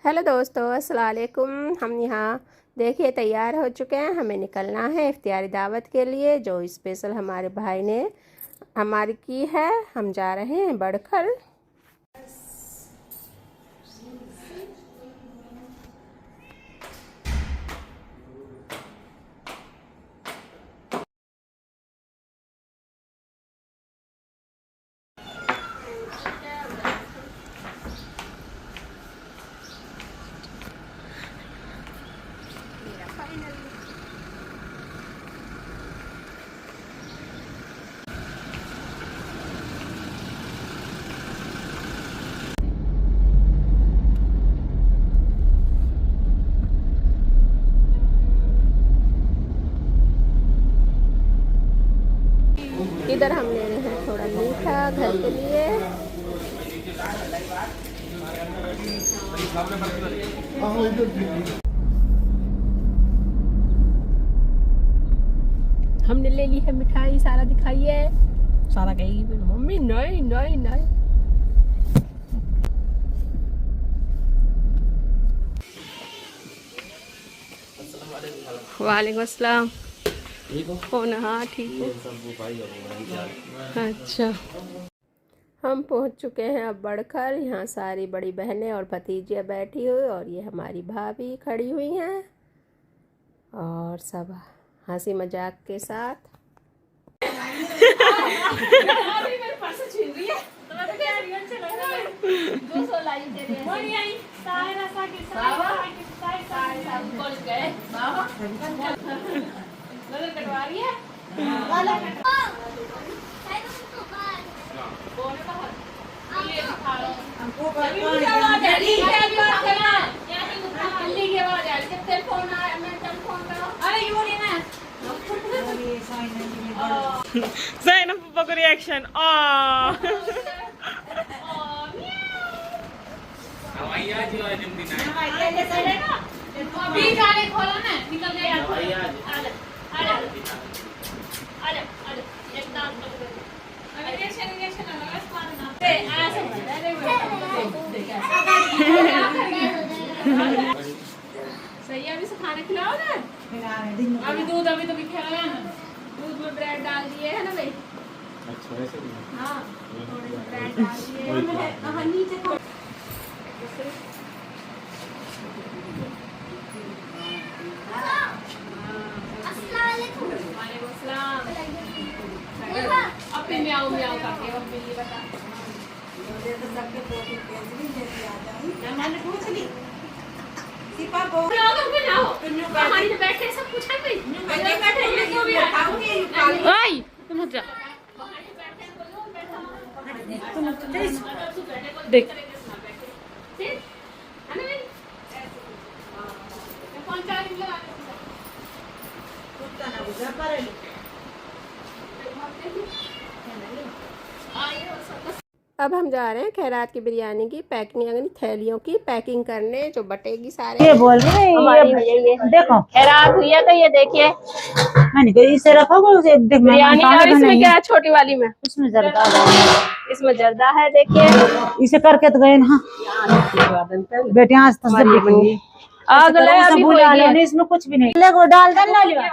Hello दोस्तों, अस्सलाम वालेकुम। हम यहाँ देखिए तैयार हो चुके हैं। हमें निकलना है इफ्तियारी दावत के लिए, जो स्पेशल हमारे भाई ने हमारी की है। हम जा रहे हैं बड़खल। इधर हम ले रहे हैं थोड़ा मीठा घर के लिए। हमने ले ली है मिठाई, सारा दिखाइए। सारा कहेगी मम्मी नहीं नहीं नहीं। वालेकुम अस्सलाम। कौन? हाँ ठीक है। अच्छा, हम पहुंच चुके हैं अब बड़खल। यहाँ सारी बड़ी बहनें और भतीजियाँ बैठी हुई और ये हमारी भाभी खड़ी हुई हैं और सब हंसी मजाक के साथ। Zainab Papa को रिएक्शन सही है, अभी से खाना खिलाओ ना। अभी दूध अभी तो खिलाया ना। दूध में ब्रेड डाल दिए है ना भाई। अच्छा वैसे भी। हाँ, थोड़े ब्रेड डाल दिए। हाँ नीचे को। अस्सलाम वालेकुम। वालेकुम अस्सलाम। अब म्याऊं म्याऊं करके अब बिल्ली बता। मुझे तो सबके फोटो भेजनी जल्दी आ जाऊं। मैंने पूछ ली। सिपा को हमारी तो बैठे सब कुछ है भाई। बैठे बैठे इसको भी उठाऊंगी। ओए तुम उठ जा। देख अब हम जा रहे हैं खैरात की बिरयानी की पैकिंग, यानी थैलियों की पैकिंग करने, जो बटेगी सारे। ये बोल रहे हैं ये देखो खैरात हुई है तो ये देखिए मैंने कहा इसे रखोगे उसे देख बिरयानी। और इसमें क्या है छोटी वाली में? इसमें जर्दा इसमें जर्दा है, देखिए। इसे करके तो गए ना बेटे आज तसल्ली बनी आग अभी होगी। इसमें कुछ भी नहीं लगो डाल दे ना लिया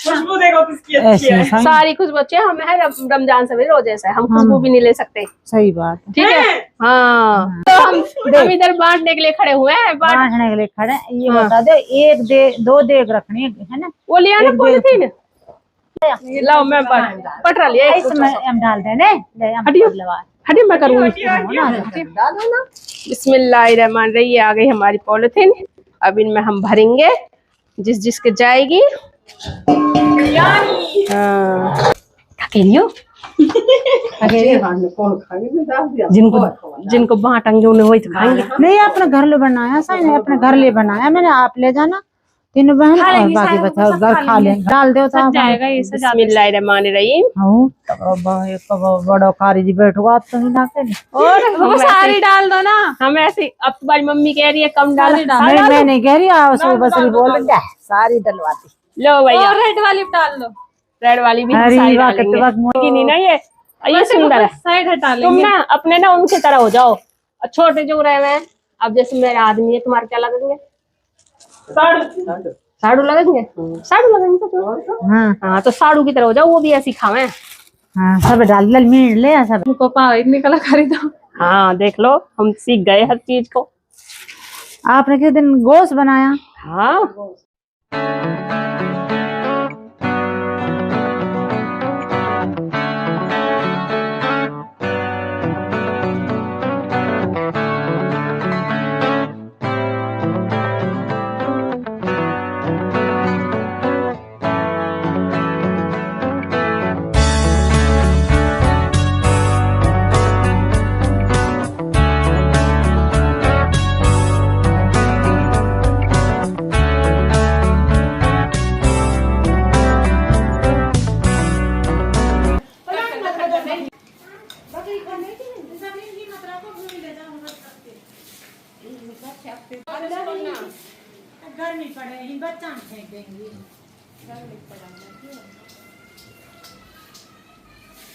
खुशबू देखो किसकी अच्छी है। सारी खुशबू अच्छी है। हमें है रमजान से भी रोजे से हम खुशबू भी नहीं ले सकते। सही बात ठीक है। हाँ, तो हम इधर बांटने के लिए खड़े हुए हैं। बांटने के लिए खड़े। ये बता दो एक दे दो देग रखनी है ना, वो लिया ना पॉलिथीन। लाओ मैं पट रहा लिया इसमें हम डाल देने हटी मैं करूँगी। बिस्मिल्लाहिर्रहमानिर्रहीम। आ गई हमारी पॉलिथीन। अब इनमें हम भरेंगे जिस जिसके जाएगी। जिनको बांटेंगे उन्हें वही तो खाएंगे। नहीं अपने घर ले बनाया सही नहीं, अपने घर ले बनाया मैंने। आप ले जाना तीनों बहन और बाकी बच्चा घर खा लेंगे। डाल दो तो जाएगा। बिस्मिल्लाहिर्रहमानिर्रहीम। बड़ो कारी जी बैठो आप तो नहीं डालते और हम सारी डाल दो ना। हम ऐसे अब तुम्हारी मम्मी कह रही है कम डाल। नहीं मैं नहीं कह रही, बसरी बोल सारी डलवाती। लो भैया रेड वाली डाल दो। रेड वाली भी नहीं ना। ये सुंदर है। साइड हटा लेंगे। तुम ना अपने ना उनकी तरह हो जाओ, छोटे जो रहे हैं अब जैसे मेरे आदमी है, तुम्हारे क्या लगेंगे? साड़ू साड़ू लगेंगे? साड़ू लगेंगे तो हाँ हाँ, तो साड़ू की तरह हो जाओ, वो भी ऐसी खावे। हाँ, सब डाल डाल मीन ले आ सब। तुमको पा इतनी कलाकारी तो हाँ देख लो, हम सीख गए हर चीज को। आपने किस दिन गोश्त बनाया? हाँ गर्मी पड़े बच्चा फेंक देंगे।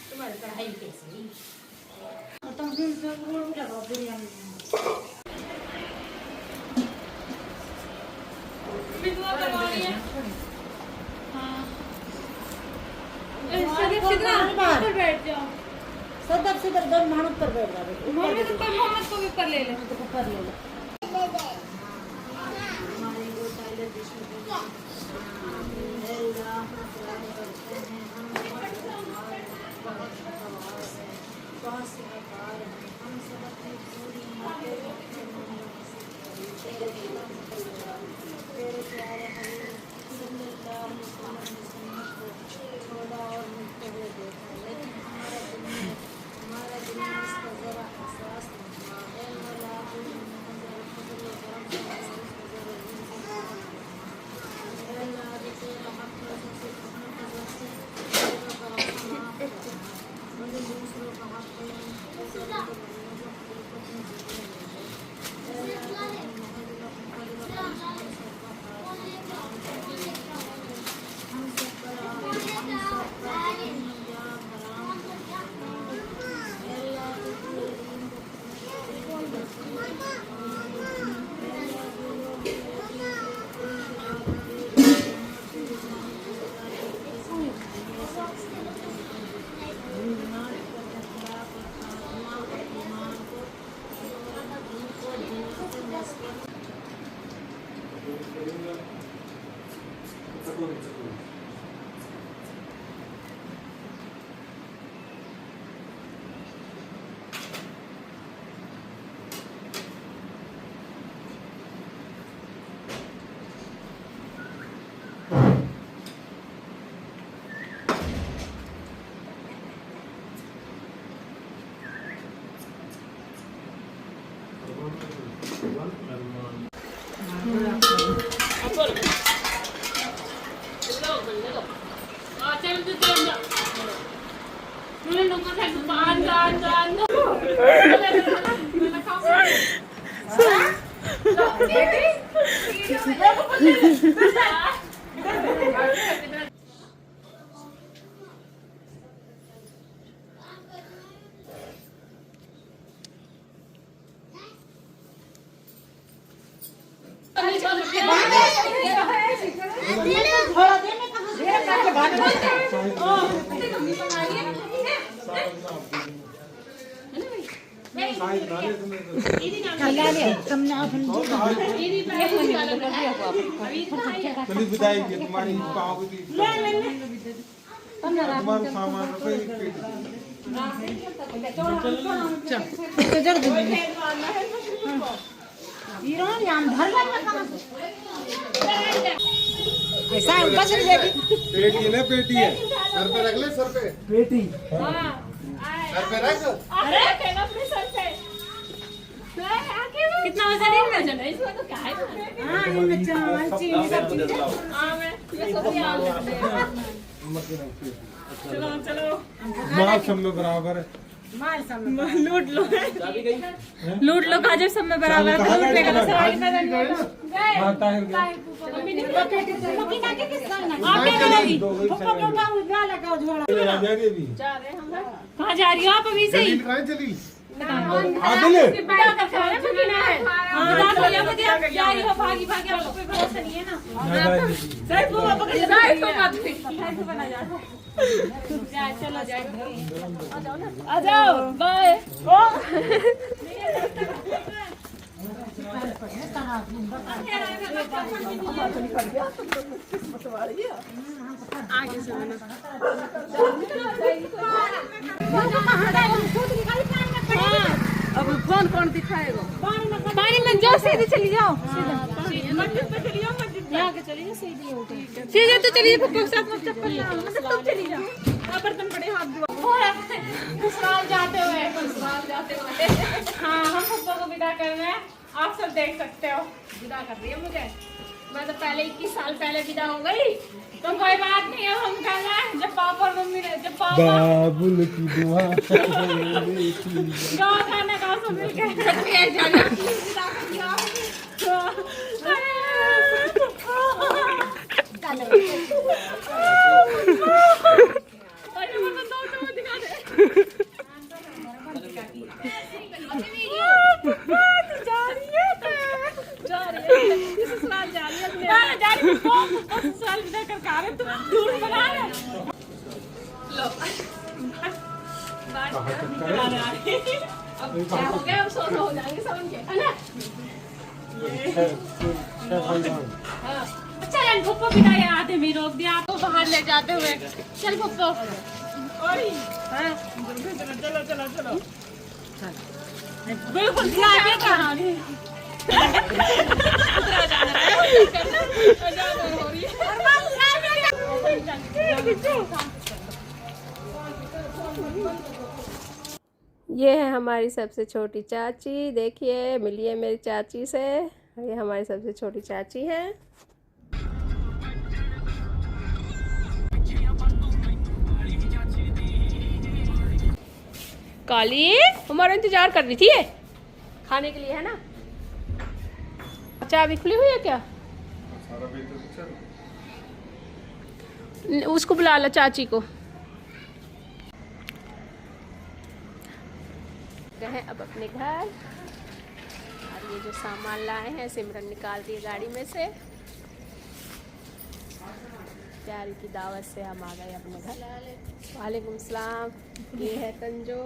तुम्हारी कढ़ाई कैसी? बैठ जाओ सदर से दर मानो पर बैठ जाओ। मोहम्मद को भी पर ले ले। ऊपर ले लो। तुम्हारा सामान ऐसा बच जाएगी। पेटी है ना, पेटी है सर पे रख ले, सर पे पेटी सर पे रख। अरे अपने सर पे कितना वजन है इनमें? इसमें तो क्या है? हाँ इनमें चावल चीनी सब चीज है। चलो चलो माल सब में बराबर है। माल सब लूट लो, लूट लो काजल, सब में बराबर है। लूटने का तो सवाल ही पैदा नहीं होता। कहाँ जा रही हो आप अभी से ही? चली हाँ क्या ये भागी भागी आपको कोई भरोसा नहीं है ना। साइड को पकड़ ले, साइड को मत फिर साइड को बना जा। जा चलो जाएगा, आ जाओ ना, आ जाओ बाय। आगे से अब कौन कौन दिखाएगा? पानी में जाओ, सीधे चली जाओ, मस्जिद पे चली जाओ, मस्जिद पे आके चली जाओ, सीधे तो चली जाओ, पप्पा के साथ मत चप्पल ना, मतलब तुम चली जाओ, बर्तन पड़े हाथ धो ससुराल जाते हुए। हाँ हम पप्पा को विदा कर रहे हैं, आप सब देख सकते हो। विदा कर रही है मुझे, मैं तो पहले 21 साल पहले विदा हो गई, तो कोई बात नहीं है। हम कह रहे हैं जब पापा और मम्मी ने, जब पापा बाबुल की दुआ गाँव खाना गाँव सब मिलके जाना हो गया, अब सोना हो जाएंगे सब के, है ना? अच्छा यार पप्पो बिना आते में रोक दिया आपको बाहर ले जाते हुए। चल पप्पो, चलो चलो चलो बिल्कुल कहानी ये है हमारी सबसे छोटी चाची। देखिए, मिलिए मेरी चाची से। ये हमारी सबसे छोटी चाची है। काली हमारा इंतजार कर रही थी ये खाने के लिए, है ना? चाबी खुली हुई है क्या? उसको बुला लो, चाची को। गए अब अपने घर, और ये जो सामान लाए हैं सिमरन निकाल दिए गाड़ी में से। प्यारी की दावत से हम आ गए अपने घर। वालेकुम सलाम। ये है तंजो,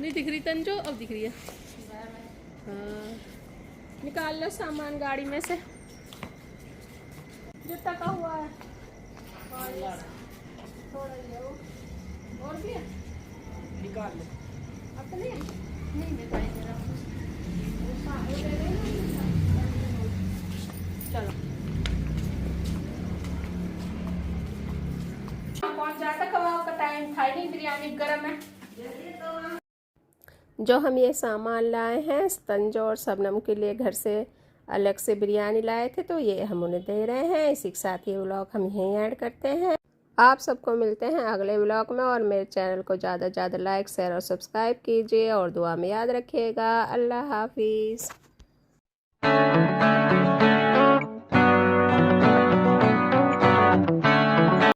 नहीं दिख रही तंजो, अब दिख रही है। हाँ, निकाल लो सामान गाड़ी में से। जो टका हुआ है थोड़ा ही है, और भी है, निकाल लो। अब तो नहीं दिखाई दे रहा। चलो कौन जाता कबाब का टाइम, खाई नहीं, बिरयानी गरम है। जो हम ये सामान लाए हैं तंजो और शबनम के लिए, घर से अलग से बिरयानी लाए थे, तो ये हम उन्हें दे रहे हैं। इसी के साथ ये व्लॉग हम यहीं ऐड करते हैं। आप सबको मिलते हैं अगले व्लॉग में, और मेरे चैनल को ज़्यादा से ज़्यादा लाइक शेयर और सब्सक्राइब कीजिए, और दुआ में याद रखिएगा। अल्लाह हाफिज़।